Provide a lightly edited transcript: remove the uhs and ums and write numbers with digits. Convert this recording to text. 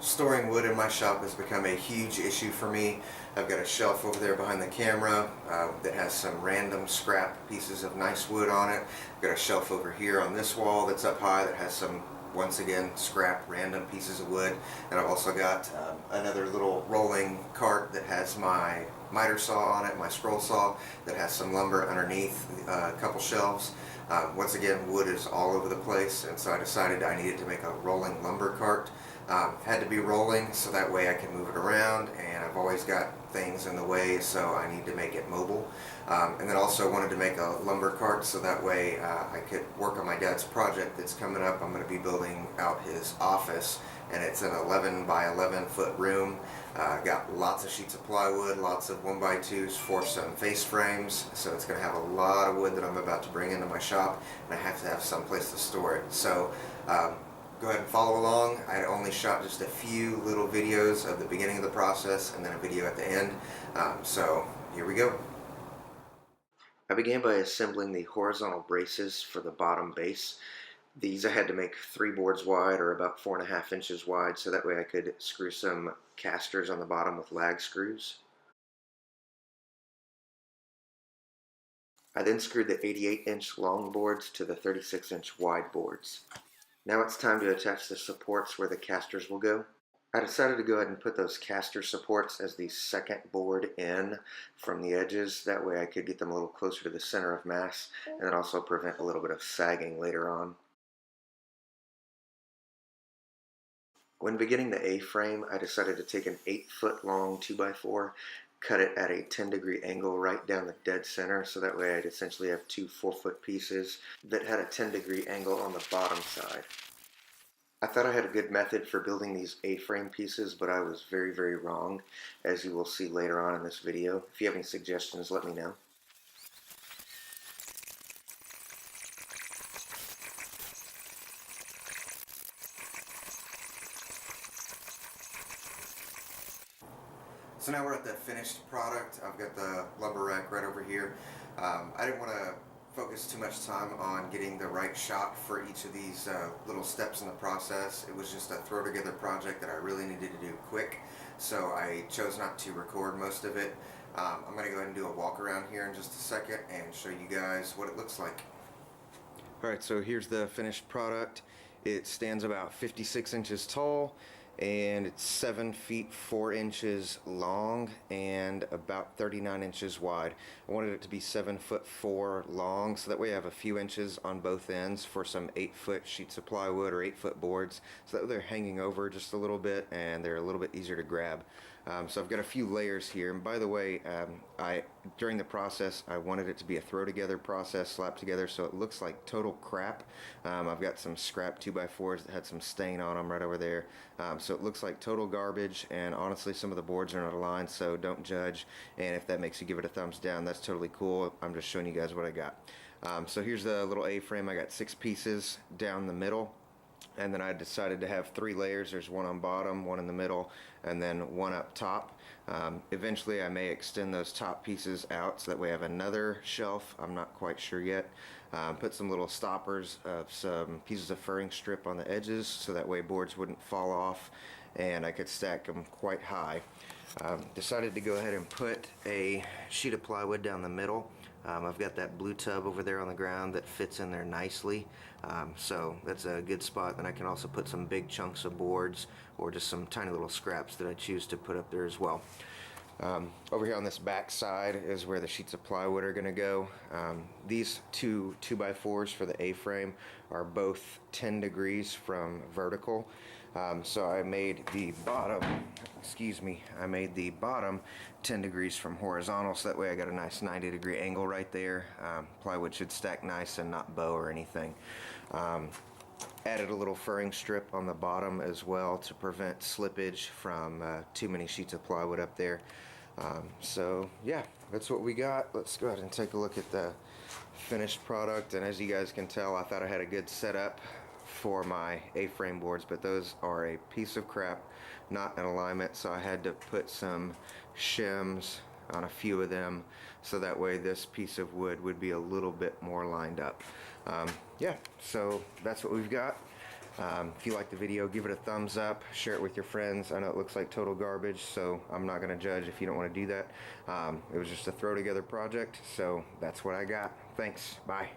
Storing wood in my shop has become a huge issue for me. I've got a shelf over there behind the camera that has some random scrap pieces of nice wood on it. I've got a shelf over here on this wall that's up high that has some, once again, scrap random pieces of wood. And I've also got another little rolling cart that has my miter saw on it, my scroll saw, that has some lumber underneath a couple shelves. Once again, wood is all over the place, and so I decided I needed to make a rolling lumber cart. Had to be rolling so that way I can move it around, and I've always got things in the way, so I need to make it mobile. And then also wanted to make a lumber cart so that way I could work on my dad's project that's coming up. I'm going to be building out his office, and it's an 11 by 11 foot room. Got lots of sheets of plywood, lots of 1x2s for some face frames, so it's going to have a lot of wood that I'm about to bring into my shop, and I have to have some place to store it. So go ahead and follow along. I only shot just a few little videos of the beginning of the process and then a video at the end. So here we go. I began by assembling the horizontal braces for the bottom base. These I had to make 3 boards wide, or about 4.5 inches wide, so that way I could screw some casters on the bottom with lag screws. I then screwed the 88-inch long boards to the 36-inch wide boards. Now it's time to attach the supports where the casters will go. I decided to go ahead and put those caster supports as the second board in from the edges. That way I could get them a little closer to the center of mass, and then also prevent a little bit of sagging later on. When beginning the A-frame, I decided to take an 8-foot long 2x4, cut it at a 10-degree angle right down the dead center, so that way I'd essentially have 2 4-foot pieces that had a 10-degree angle on the bottom side. I thought I had a good method for building these A-frame pieces, but I was very, very wrong, as you will see later on in this video. If you have any suggestions, let me know. So now we're at the finished product. I've got the lumber rack right over here. I didn't want to focus too much time on getting the right shot for each of these little steps in the process. It was just a throw together project that I really needed to do quick, so I chose not to record most of it. I'm going to go ahead and do a walk around here in just a second and show you guys what it looks like. Alright, so here's the finished product. It stands about 56 inches tall, and it's 7 feet 4 inches long and about 39 inches wide. I wanted it to be 7 foot 4 long, so that way I have a few inches on both ends for some 8-foot sheets of plywood or 8-foot boards, so that they're hanging over just a little bit and they're a little bit easier to grab. So I've got a few layers here, and by the way, during the process I wanted it to be a throw together process, slap together, so it looks like total crap. I've got some scrap 2x4s that had some stain on them right over there, so it looks like total garbage, and honestly some of the boards are not aligned, so don't judge, and if that makes you give it a thumbs down, that's totally cool. I'm just showing you guys what I got. So here's the little A-frame. I got 6 pieces down the middle, and then I decided to have 3 layers. There's one on bottom, one in the middle, and then one up top. Eventually I may extend those top pieces out so that way I have another shelf. I'm not quite sure yet. Put some little stoppers of some pieces of furring strip on the edges so that way boards wouldn't fall off and I could stack them quite high. Decided to go ahead and put a sheet of plywood down the middle. I've got that blue tub over there on the ground that fits in there nicely, so that's a good spot. Then I can also put some big chunks of boards or just some tiny little scraps that I choose to put up there as well. Over here on this back side is where the sheets of plywood are going to go. These 2 2x4s for the A-frame are both 10 degrees from vertical. So I made the bottom, I made the bottom 10 degrees from horizontal, so that way I got a nice 90-degree angle right there. Plywood should stack nice and not bow or anything. Added a little furring strip on the bottom as well to prevent slippage from too many sheets of plywood up there. So yeah, that's what we got. Let's go ahead and take a look at the finished product, and as you guys can tell, I thought I had a good setup for my A-frame boards, but those are a piece of crap, not in alignment, so I had to put some shims on a few of them so that way this piece of wood would be a little bit more lined up. Yeah, so that's what we've got. If you like the video, give it a thumbs up, share it with your friends. I know it looks like total garbage, so I'm not going to judge if you don't want to do that. It was just a throw together project, so that's what I got. Thanks. Bye.